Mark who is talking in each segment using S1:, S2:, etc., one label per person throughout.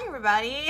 S1: Hi everybody.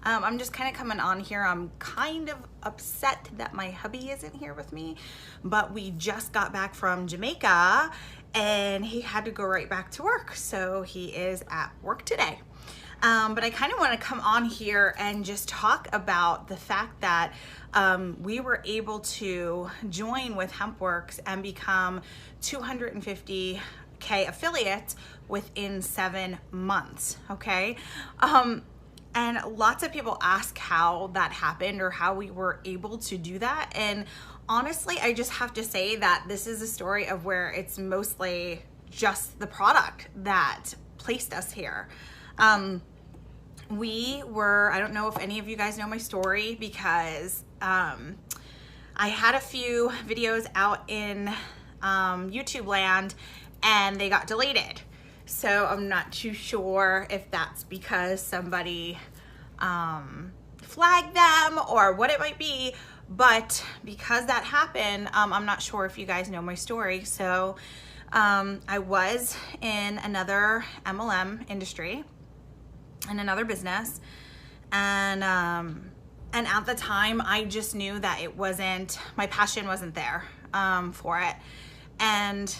S1: I'm just kind of coming on here. I'm kind of upset that my hubby isn't here with me, but we just got back from Jamaica and he had to go right back to work. So he is at work today. But I kind of want to come on here and just talk about the fact that we were able to join with HempWorx and become 250K affiliates within 7 months, okay? And lots of people ask how that happened or how we were able to do that. And honestly, I just have to say that this is a story of where it's mostly just the product that placed us here. We were, I don't know if any of you guys know my story because I had a few videos out in YouTube land and they got deleted. So I'm not too sure if that's because somebody flagged them or what it might be, but because that happened, I'm not sure if you guys know my story. So I was in another MLM industry, in another business, and at the time I just knew that it wasn't, my passion wasn't there for it. And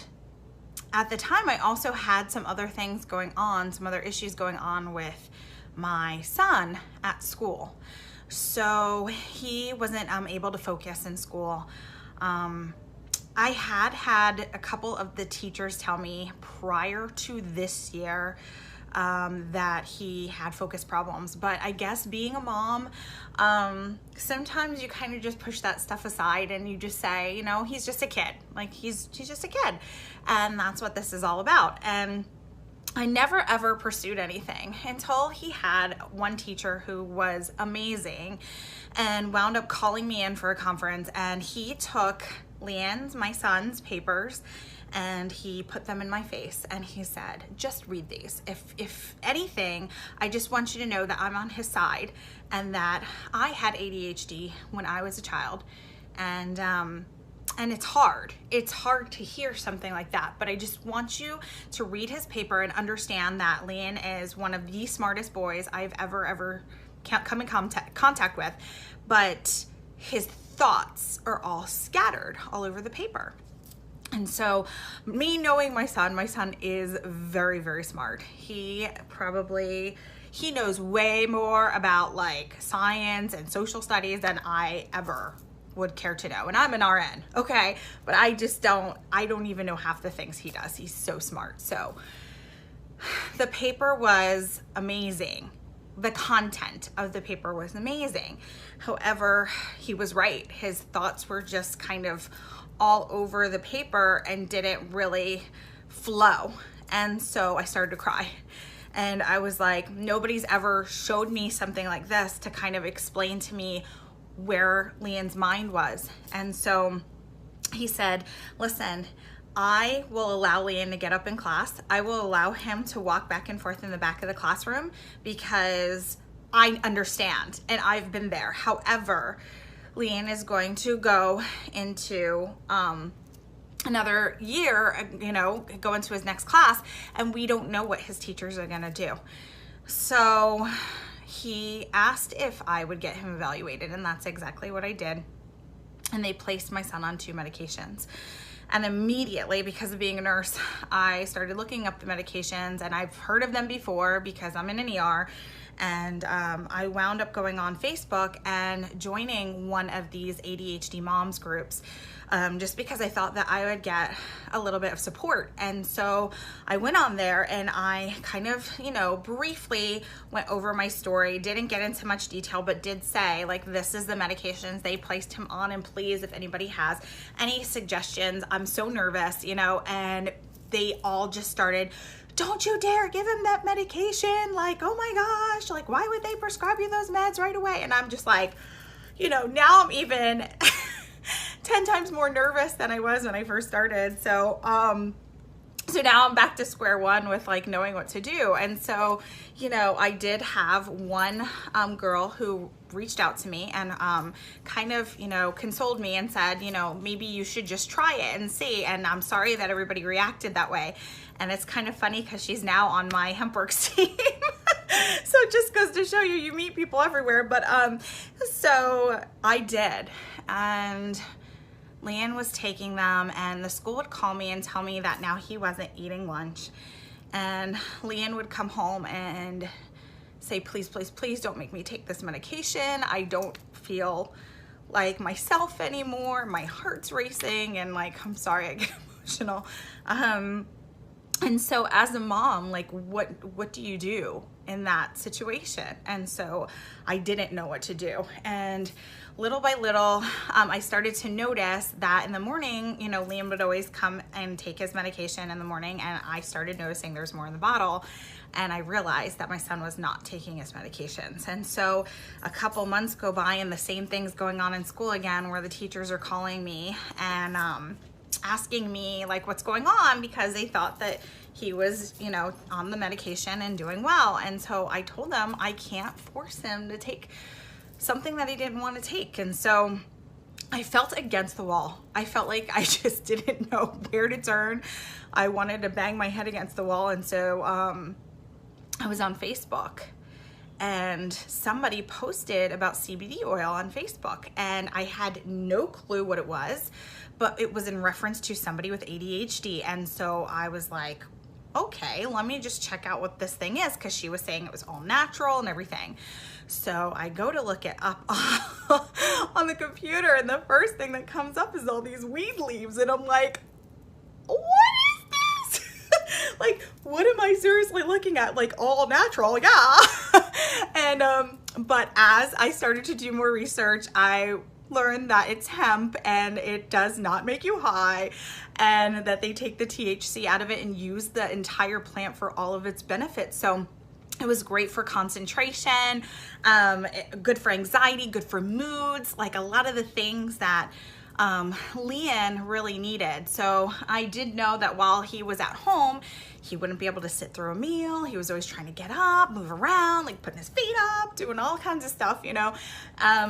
S1: at the time I also had some other things going on, some other issues going on with my son at school. So he wasn't able to focus in school. I had a couple of the teachers tell me prior to this year that he had focus problems, but I guess being a mom, sometimes you kind of just push that stuff aside and you just say, you know, he's just a kid, like he's just a kid, and that's what this is all about. And I never ever pursued anything until he had one teacher who was amazing and wound up calling me in for a conference, and he took Leanne's, my son's, papers and he put them in my face and he said, just read these. If anything, I just want you to know that I'm on his side and that I had ADHD when I was a child. And it's hard. It's hard to hear something like that, but I just want you to read his paper and understand that Leanne is one of the smartest boys I've ever come in contact with, but his thoughts are all scattered all over the paper. And so me knowing my son is very, very smart. He knows way more about like science and social studies than I ever would care to know. And I'm an RN, okay? But I don't even know half the things he does. He's so smart. So the paper was amazing. The content of the paper was amazing. However, he was right. His thoughts were just kind of all over the paper and didn't really flow. And so I started to cry. And I was like, nobody's ever showed me something like this to kind of explain to me where Leanne's mind was. And so he said, listen, I will allow Leanne to get up in class. I will allow him to walk back and forth in the back of the classroom because I understand and I've been there. However, Leanne is going to go into another year, you know, go into his next class, and we don't know what his teachers are gonna do. So he asked if I would get him evaluated, and that's exactly what I did. And they placed my son on 2 medications. And immediately, because of being a nurse, I started looking up the medications, and I've heard of them before because I'm in an ER. And I wound up going on Facebook and joining one of these ADHD moms groups just because I thought that I would get a little bit of support. And so I went on there and I kind of, you know, briefly went over my story, didn't get into much detail, but did say, like, this is the medications they placed him on, and please, if anybody has any suggestions, I'm so nervous, you know. And they all just started, don't you dare give him that medication. Like, oh my gosh, like, why would they prescribe you those meds right away? And I'm just like, you know, now I'm even 10 times more nervous than I was when I first started. So now I'm back to square one with like knowing what to do. And so, you know, I did have one girl who reached out to me and kind of, you know, consoled me and said, you know, maybe you should just try it and see. And I'm sorry that everybody reacted that way. And it's kind of funny because she's now on my HempWorx team. So it just goes to to show you. You meet people everywhere. But so I did. And Leanne was taking them, and the school would call me and tell me that now he wasn't eating lunch. And Leanne would come home and say, please, please, please don't make me take this medication. I don't feel like myself anymore. My heart's racing, and like, I'm sorry, I get emotional. And so as a mom, like what do you do in that situation? And so I didn't know what to do. And little by little, I started to notice that in the morning, you know, Liam would always come and take his medication in the morning, and I started noticing there's more in the bottle. And I realized that my son was not taking his medications. And so a couple months go by, and the same thing's going on in school again, where the teachers are calling me and asking me like what's going on, because they thought that he was, you know, on the medication and doing well. And so I told them I can't force him to take something that he didn't want to take. And so I felt against the wall. I felt like I just didn't know where to turn. I wanted to bang my head against the wall. And so I was on Facebook, and somebody posted about CBD oil on Facebook, and I had no clue what it was, but it was in reference to somebody with ADHD. And so I was like, okay, let me just check out what this thing is, because she was saying it was all natural and everything. So I go to look it up on the computer, and the first thing that comes up is all these weed leaves, and I'm like, what is this? Like, what am I seriously looking at? Like, all natural, yeah. And but as I started to do more research, I learned that it's hemp, and it does not make you high, and that they take the THC out of it and use the entire plant for all of its benefits. So it was great for concentration, good for anxiety, good for moods, like a lot of the things that Leanne really needed. So I did know that while he was at home, he wouldn't be able to sit through a meal. He was always trying to get up, move around, like putting his feet up, doing all kinds of stuff, you know,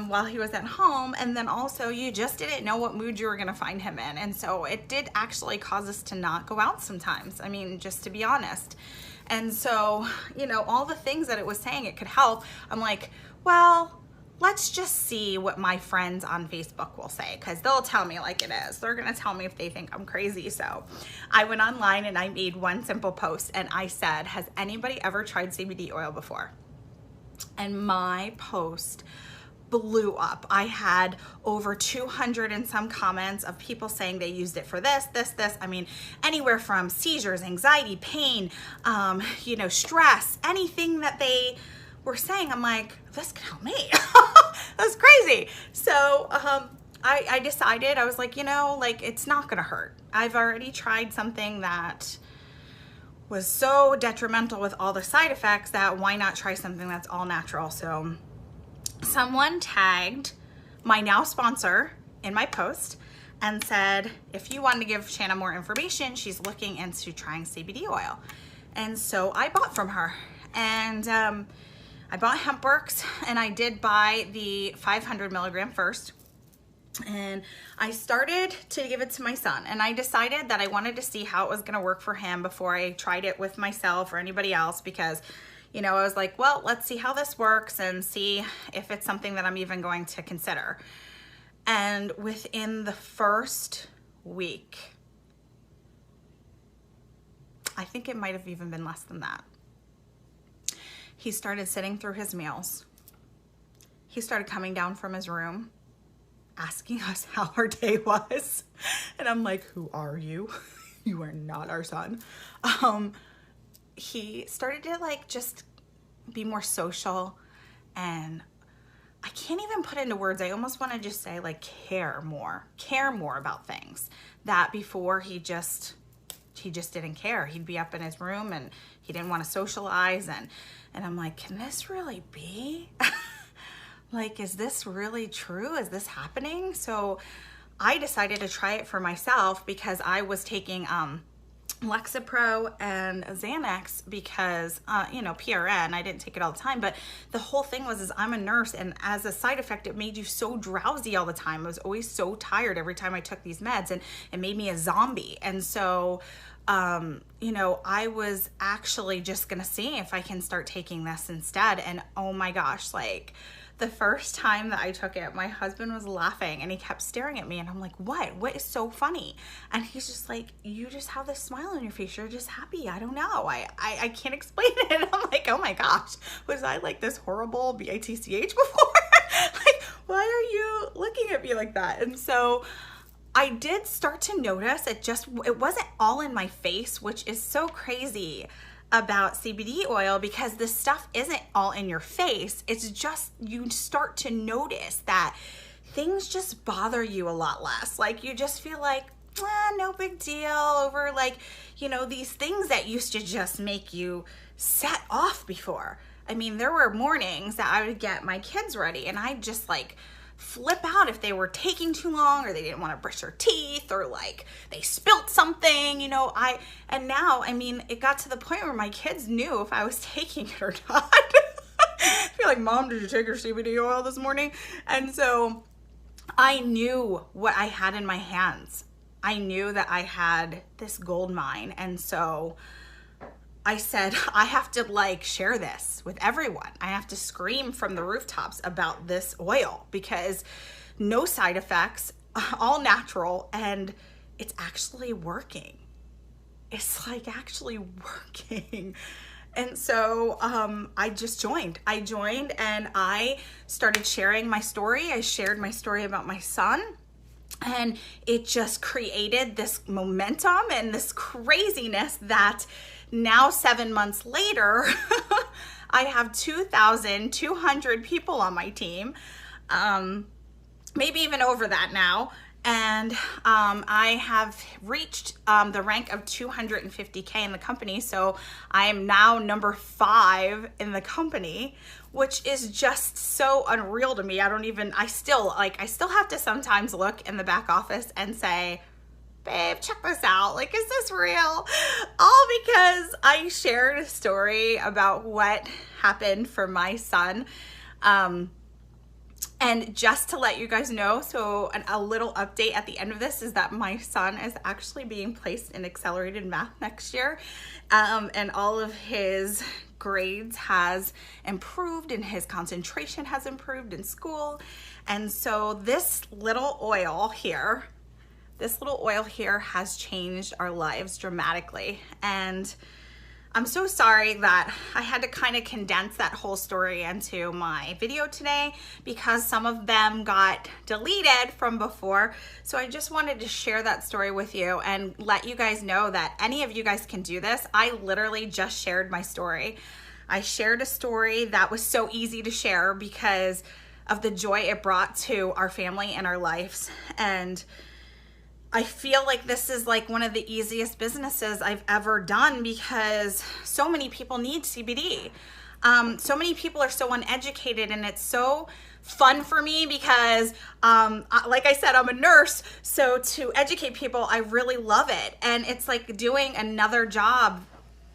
S1: while he was at home. And then also you just didn't know what mood you were gonna find him in. And so it did actually cause us to not go out sometimes. I mean, just to be honest. And so, you know, all the things that it was saying it could help, I'm like, well, let's just see what my friends on Facebook will say, because they'll tell me like it is. They're gonna tell me if they think I'm crazy. So I went online and I made one simple post, and I said, has anybody ever tried CBD oil before? And my post blew up. I had over 200 and some comments of people saying they used it for this. I mean, anywhere from seizures, anxiety, pain, you know, stress, anything that they were saying. I'm like, this can help me. That's crazy. So I decided, I was like, you know, like, it's not gonna hurt. I've already tried something that was so detrimental with all the side effects that why not try something that's all natural? So someone tagged my now sponsor in my post and said, if you want to give Shanna more information, she's looking into trying CBD oil. And so I bought from her, and I bought HempWorx, and I did buy the 500 milligram first. And I started to give it to my son, and I decided that I wanted to see how it was going to work for him before I tried it with myself or anybody else, because, you know, I was like, well, let's see how this works and see if it's something that I'm even going to consider. And within the first week, I think it might have even been less than that, he started sitting through his meals. He started coming down from his room, asking us how our day was. And I'm like, who are you? You are not our son. He started to like just be more social, and I can't even put into words. I almost want to just say like care more about things that before he just didn't care. He'd be up in his room and he didn't want to socialize, and I'm like, can this really be? Like, is this really true? Is this happening? So I decided to try it for myself, because I was taking Lexapro and Xanax because, you know, PRN, I didn't take it all the time, but the whole thing was I'm a nurse, and as a side effect, it made you so drowsy all the time. I was always so tired every time I took these meds, and it made me a zombie. And so you know, I was actually just gonna see if I can start taking this instead. And oh my gosh, like the first time that I took it, my husband was laughing and he kept staring at me and I'm like, what is so funny? And he's just like, you just have this smile on your face. You're just happy. I don't know. I can't explain it. I'm like, oh my gosh, was I like this horrible bitch before? Like, why are you looking at me like that? And so I did start to notice it wasn't all in my face, which is so crazy about CBD oil, because this stuff isn't all in your face. It's just, you start to notice that things just bother you a lot less. Like you just feel like, no big deal over like, you know, these things that used to just make you set off before. I mean, there were mornings that I would get my kids ready and I'd just like flip out if they were taking too long or they didn't want to brush their teeth or like they spilt something, you know. And now, I mean, it got to the point where my kids knew if I was taking it or not. I'd be like, Mom, did you take your CBD oil this morning? And so I knew what I had in my hands. I knew that I had this gold mine. And so I said, I have to like share this with everyone. I have to scream from the rooftops about this oil because no side effects, all natural, and it's actually working. It's like actually working. And so I just joined. I joined and I started sharing my story. I shared my story about my son. And it just created this momentum and this craziness that now 7 months later, I have 2,200 people on my team, maybe even over that now. And I have reached the rank of 250K in the company. So I am now number 5 in the company, which is just so unreal to me. I still have to sometimes look in the back office and say, babe, check this out. Like, is this real? All because I shared a story about what happened for my son. And just to let you guys know, so a little update at the end of this is that my son is actually being placed in accelerated math next year. And all of his grades has improved and his concentration has improved in school. And so this little oil here has changed our lives dramatically. And I'm so sorry that I had to kind of condense that whole story into my video today because some of them got deleted from before. So I just wanted to share that story with you and let you guys know that any of you guys can do this. I literally just shared my story. I shared a story that was so easy to share because of the joy it brought to our family and our lives. And I feel like this is like one of the easiest businesses I've ever done because so many people need CBD. So many people are so uneducated, and it's so fun for me because, like I said, I'm a nurse. So to educate people, I really love it. And it's like doing another job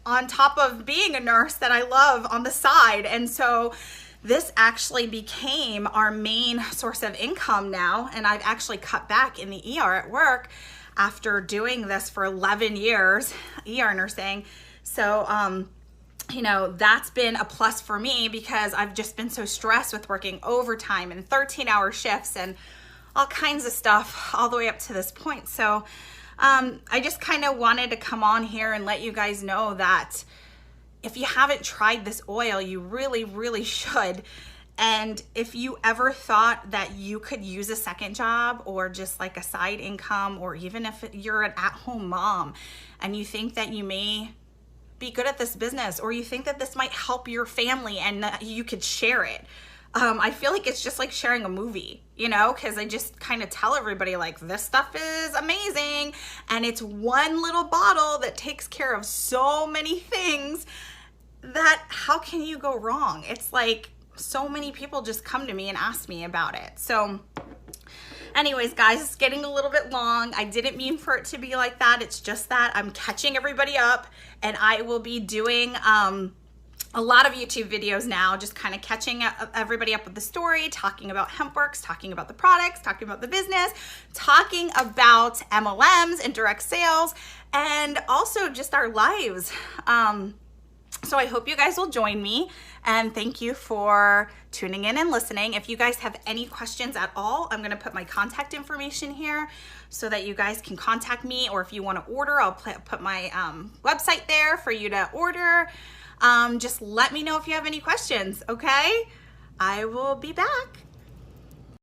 S1: on top of being a nurse that I love on the side. And so this actually became our main source of income now, and I've actually cut back in the ER at work after doing this for 11 years, ER nursing. So, you know, that's been a plus for me because I've just been so stressed with working overtime and 13-hour shifts and all kinds of stuff all the way up to this point. So I just kind of wanted to come on here and let you guys know that if you haven't tried this oil, you really, really should. And if you ever thought that you could use a second job or just like a side income, or even if you're an at-home mom and you think that you may be good at this business, or you think that this might help your family and that you could share it. I feel like it's just like sharing a movie, you know, because I just kind of tell everybody like this stuff is amazing and it's one little bottle that takes care of so many things that how can you go wrong? It's like so many people just come to me and ask me about it. So anyways, guys, it's getting a little bit long. I didn't mean for it to be like that. It's just that I'm catching everybody up, and I will be doing a a lot of YouTube videos now, just kind of catching everybody up with the story, talking about HempWorx, talking about the products, talking about the business, talking about MLMs and direct sales, and also just our lives. So I hope you guys will join me, and thank you for tuning in and listening. If you guys have any questions at all, I'm gonna put my contact information here so that you guys can contact me, or if you wanna order, I'll put my website there for you to order. Just let me know if you have any questions, okay? I will be back.